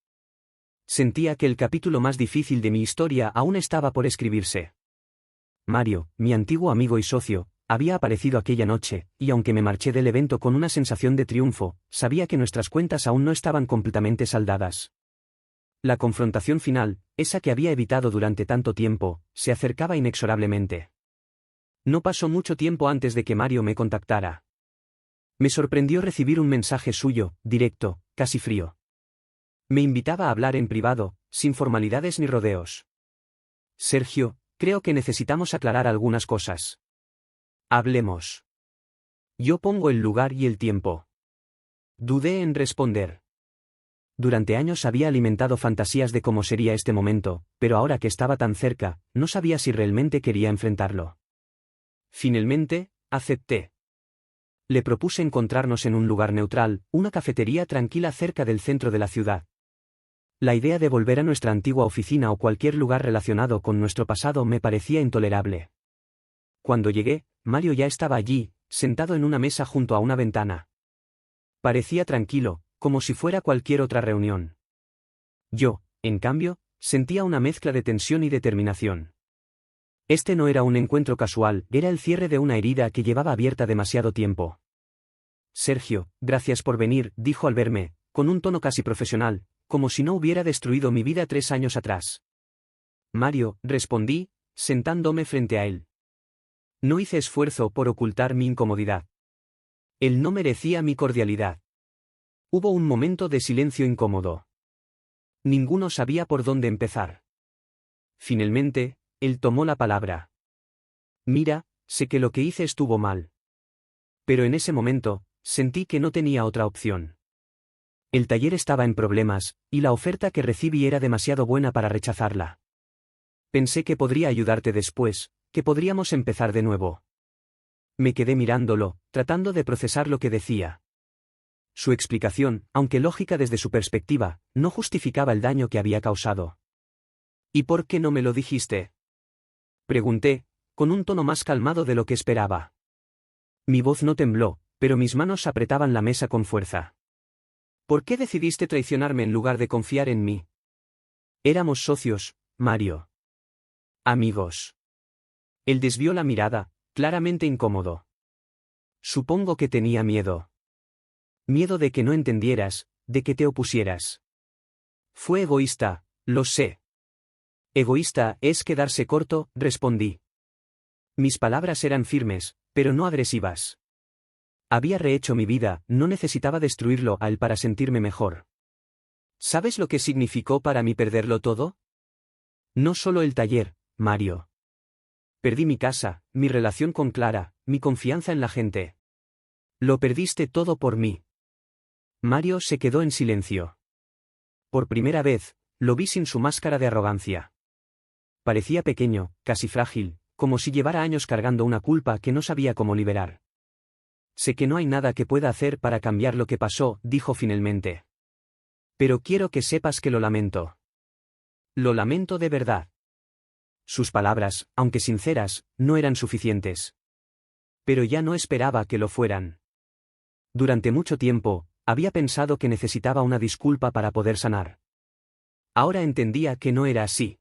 Sentía que el capítulo más difícil de mi historia aún estaba por escribirse. Mario, mi antiguo amigo y socio, había aparecido aquella noche, y aunque me marché del evento con una sensación de triunfo, sabía que nuestras cuentas aún no estaban completamente saldadas. La confrontación final, esa que había evitado durante tanto tiempo, se acercaba inexorablemente. No pasó mucho tiempo antes de que Mario me contactara. Me sorprendió recibir un mensaje suyo, directo, casi frío. Me invitaba a hablar en privado, sin formalidades ni rodeos. Sergio, creo que necesitamos aclarar algunas cosas. Hablemos. Yo pongo el lugar y el tiempo. Dudé en responder. Durante años había alimentado fantasías de cómo sería este momento, pero ahora que estaba tan cerca, no sabía si realmente quería enfrentarlo. Finalmente, acepté. Le propuse encontrarnos en un lugar neutral, una cafetería tranquila cerca del centro de la ciudad. La idea de volver a nuestra antigua oficina o cualquier lugar relacionado con nuestro pasado me parecía intolerable. Cuando llegué, Mario ya estaba allí, sentado en una mesa junto a una ventana. Parecía tranquilo, como si fuera cualquier otra reunión. Yo, en cambio, sentía una mezcla de tensión y determinación. Este no era un encuentro casual, era el cierre de una herida que llevaba abierta demasiado tiempo. Sergio, gracias por venir, dijo al verme, con un tono casi profesional, como si no hubiera destruido mi vida 3 años atrás. Mario, respondí, sentándome frente a él. No hice esfuerzo por ocultar mi incomodidad. Él no merecía mi cordialidad. Hubo un momento de silencio incómodo. Ninguno sabía por dónde empezar. Finalmente, él tomó la palabra. Mira, sé que lo que hice estuvo mal. Pero en ese momento, sentí que no tenía otra opción. El taller estaba en problemas, y la oferta que recibí era demasiado buena para rechazarla. Pensé que podría ayudarte después, que podríamos empezar de nuevo. Me quedé mirándolo, tratando de procesar lo que decía. Su explicación, aunque lógica desde su perspectiva, no justificaba el daño que había causado. ¿Y por qué no me lo dijiste?, pregunté, con un tono más calmado de lo que esperaba. Mi voz no tembló, pero mis manos apretaban la mesa con fuerza. ¿Por qué decidiste traicionarme en lugar de confiar en mí? Éramos socios, Mario. Amigos. Él desvió la mirada, claramente incómodo. Supongo que tenía miedo. Miedo de que no entendieras, de que te opusieras. Fue egoísta, lo sé. Egoísta es quedarse corto, respondí. Mis palabras eran firmes, pero no agresivas. Había rehecho mi vida, no necesitaba destruirlo a él para sentirme mejor. ¿Sabes lo que significó para mí perderlo todo? No solo el taller, Mario. Perdí mi casa, mi relación con Clara, mi confianza en la gente. Lo perdiste todo por mí. Mario se quedó en silencio. Por primera vez, lo vi sin su máscara de arrogancia. Parecía pequeño, casi frágil, como si llevara años cargando una culpa que no sabía cómo liberar. Sé que no hay nada que pueda hacer para cambiar lo que pasó, dijo finalmente. Pero quiero que sepas que lo lamento. Lo lamento de verdad. Sus palabras, aunque sinceras, no eran suficientes. Pero ya no esperaba que lo fueran. Durante mucho tiempo, había pensado que necesitaba una disculpa para poder sanar. Ahora entendía que no era así.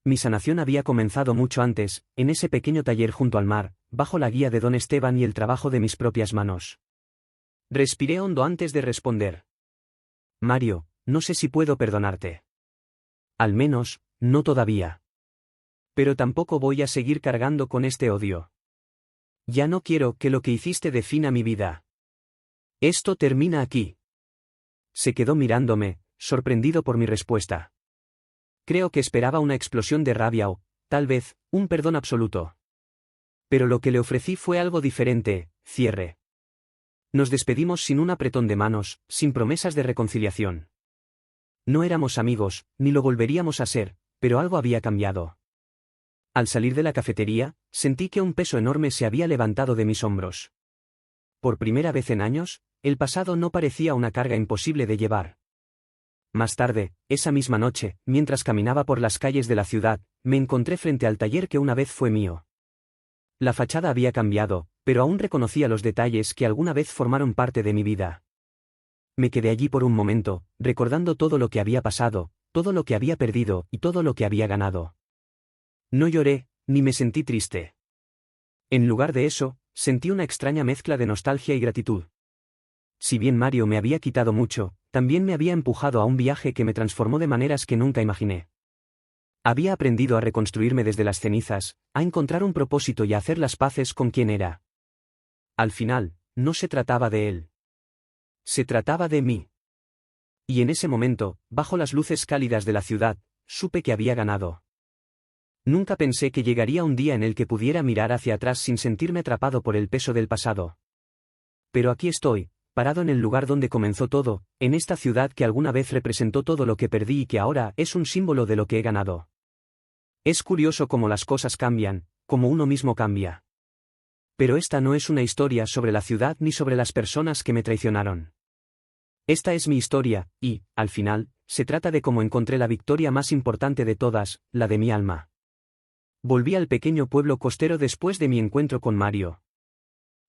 Mi sanación había comenzado mucho antes, en ese pequeño taller junto al mar, bajo la guía de don Esteban y el trabajo de mis propias manos. Respiré hondo antes de responder. Mario, no sé si puedo perdonarte. Al menos, no todavía. Pero tampoco voy a seguir cargando con este odio. Ya no quiero que lo que hiciste defina mi vida. Esto termina aquí. Se quedó mirándome, sorprendido por mi respuesta. Creo que esperaba una explosión de rabia o, tal vez, un perdón absoluto. Pero lo que le ofrecí fue algo diferente, cierre. Nos despedimos sin un apretón de manos, sin promesas de reconciliación. No éramos amigos, ni lo volveríamos a ser, pero algo había cambiado. Al salir de la cafetería, sentí que un peso enorme se había levantado de mis hombros. Por primera vez en años, el pasado no parecía una carga imposible de llevar. Más tarde, esa misma noche, mientras caminaba por las calles de la ciudad, me encontré frente al taller que una vez fue mío. La fachada había cambiado, pero aún reconocía los detalles que alguna vez formaron parte de mi vida. Me quedé allí por un momento, recordando todo lo que había pasado, todo lo que había perdido y todo lo que había ganado. No lloré, ni me sentí triste. En lugar de eso, sentí una extraña mezcla de nostalgia y gratitud. Si bien Mario me había quitado mucho, también me había empujado a un viaje que me transformó de maneras que nunca imaginé. Había aprendido a reconstruirme desde las cenizas, a encontrar un propósito y a hacer las paces con quien era. Al final, no se trataba de él. Se trataba de mí. Y en ese momento, bajo las luces cálidas de la ciudad, supe que había ganado. Nunca pensé que llegaría un día en el que pudiera mirar hacia atrás sin sentirme atrapado por el peso del pasado. Pero aquí estoy, parado en el lugar donde comenzó todo, en esta ciudad que alguna vez representó todo lo que perdí y que ahora es un símbolo de lo que he ganado. Es curioso cómo las cosas cambian, cómo uno mismo cambia. Pero esta no es una historia sobre la ciudad ni sobre las personas que me traicionaron. Esta es mi historia, y, al final, se trata de cómo encontré la victoria más importante de todas, la de mi alma. Volví al pequeño pueblo costero después de mi encuentro con Mario.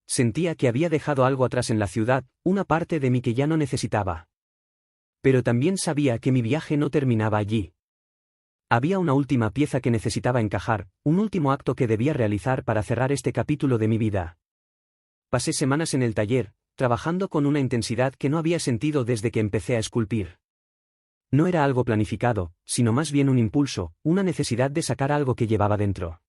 Sentía que había dejado algo atrás en la ciudad, una parte de mí que ya no necesitaba. Pero también sabía que mi viaje no terminaba allí. Había una última pieza que necesitaba encajar, un último acto que debía realizar para cerrar este capítulo de mi vida. Pasé semanas en el taller, trabajando con una intensidad que no había sentido desde que empecé a esculpir. No era algo planificado, sino más bien un impulso, una necesidad de sacar algo que llevaba dentro.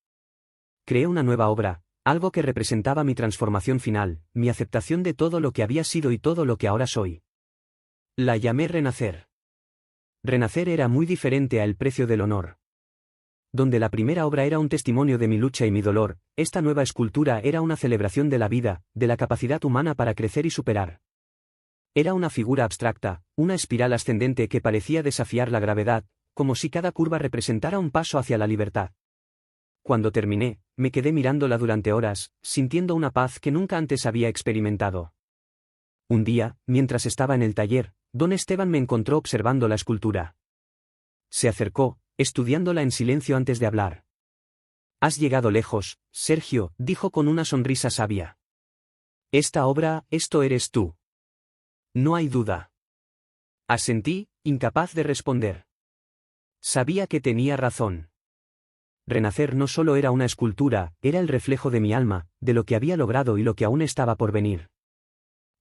Creé una nueva obra, algo que representaba mi transformación final, mi aceptación de todo lo que había sido y todo lo que ahora soy. La llamé Renacer. Renacer era muy diferente a El precio del honor. Donde la primera obra era un testimonio de mi lucha y mi dolor, esta nueva escultura era una celebración de la vida, de la capacidad humana para crecer y superar. Era una figura abstracta, una espiral ascendente que parecía desafiar la gravedad, como si cada curva representara un paso hacia la libertad. Cuando terminé, me quedé mirándola durante horas, sintiendo una paz que nunca antes había experimentado. Un día, mientras estaba en el taller, don Esteban me encontró observando la escultura. Se acercó, estudiándola en silencio antes de hablar. «Has llegado lejos, Sergio», dijo con una sonrisa sabia. «Esta obra, esto eres tú». «No hay duda». Asentí, incapaz de responder. Sabía que tenía razón. Renacer no solo era una escultura, era el reflejo de mi alma, de lo que había logrado y lo que aún estaba por venir.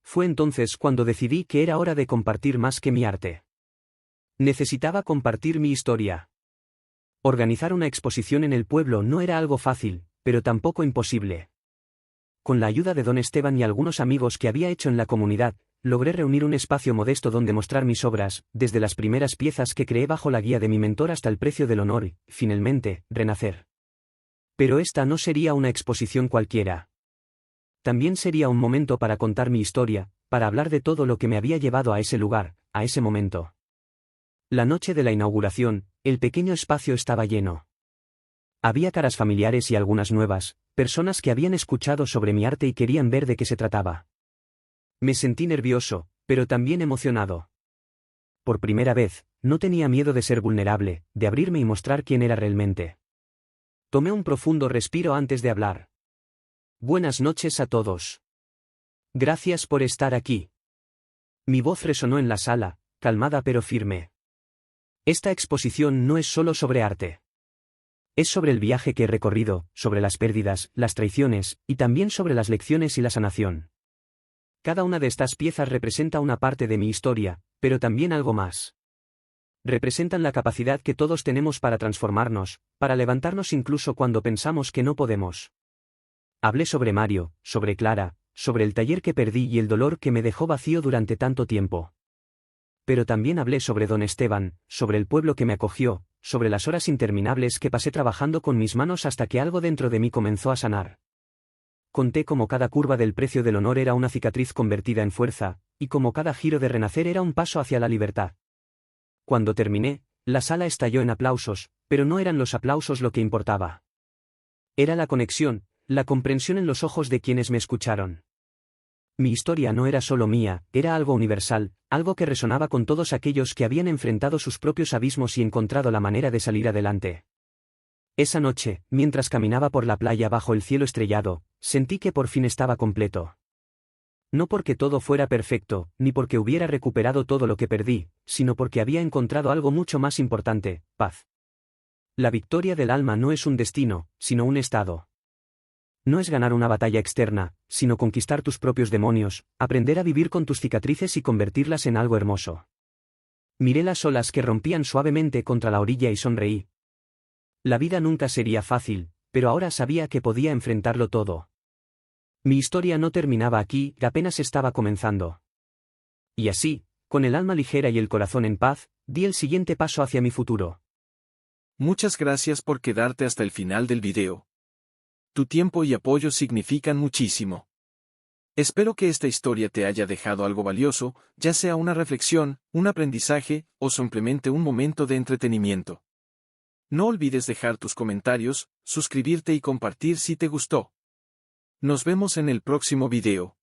Fue entonces cuando decidí que era hora de compartir más que mi arte. Necesitaba compartir mi historia. Organizar una exposición en el pueblo no era algo fácil, pero tampoco imposible. Con la ayuda de don Esteban y algunos amigos que había hecho en la comunidad, logré reunir un espacio modesto donde mostrar mis obras, desde las primeras piezas que creé bajo la guía de mi mentor hasta el precio del honor y, finalmente, Renacer. Pero esta no sería una exposición cualquiera. También sería un momento para contar mi historia, para hablar de todo lo que me había llevado a ese lugar, a ese momento. La noche de la inauguración, el pequeño espacio estaba lleno. Había caras familiares y algunas nuevas, personas que habían escuchado sobre mi arte y querían ver de qué se trataba. Me sentí nervioso, pero también emocionado. Por primera vez, no tenía miedo de ser vulnerable, de abrirme y mostrar quién era realmente. Tomé un profundo respiro antes de hablar. Buenas noches a todos. Gracias por estar aquí. Mi voz resonó en la sala, calmada pero firme. Esta exposición no es solo sobre arte. Es sobre el viaje que he recorrido, sobre las pérdidas, las traiciones, y también sobre las lecciones y la sanación. Cada una de estas piezas representa una parte de mi historia, pero también algo más. Representan la capacidad que todos tenemos para transformarnos, para levantarnos incluso cuando pensamos que no podemos. Hablé sobre Mario, sobre Clara, sobre el taller que perdí y el dolor que me dejó vacío durante tanto tiempo. Pero también hablé sobre don Esteban, sobre el pueblo que me acogió, sobre las horas interminables que pasé trabajando con mis manos hasta que algo dentro de mí comenzó a sanar. Conté cómo cada curva del precio del honor era una cicatriz convertida en fuerza, y cómo cada giro de Renacer era un paso hacia la libertad. Cuando terminé, la sala estalló en aplausos, pero no eran los aplausos lo que importaba. Era la conexión, la comprensión en los ojos de quienes me escucharon. Mi historia no era solo mía, era algo universal, algo que resonaba con todos aquellos que habían enfrentado sus propios abismos y encontrado la manera de salir adelante. Esa noche, mientras caminaba por la playa bajo el cielo estrellado, sentí que por fin estaba completo. No porque todo fuera perfecto, ni porque hubiera recuperado todo lo que perdí, sino porque había encontrado algo mucho más importante: paz. La victoria del alma no es un destino, sino un estado. No es ganar una batalla externa, sino conquistar tus propios demonios, aprender a vivir con tus cicatrices y convertirlas en algo hermoso. Miré las olas que rompían suavemente contra la orilla y sonreí. La vida nunca sería fácil, pero ahora sabía que podía enfrentarlo todo. Mi historia no terminaba aquí, apenas estaba comenzando. Y así, con el alma ligera y el corazón en paz, di el siguiente paso hacia mi futuro. Muchas gracias por quedarte hasta el final del video. Tu tiempo y apoyo significan muchísimo. Espero que esta historia te haya dejado algo valioso, ya sea una reflexión, un aprendizaje, o simplemente un momento de entretenimiento. No olvides dejar tus comentarios, suscribirte y compartir si te gustó. Nos vemos en el próximo video.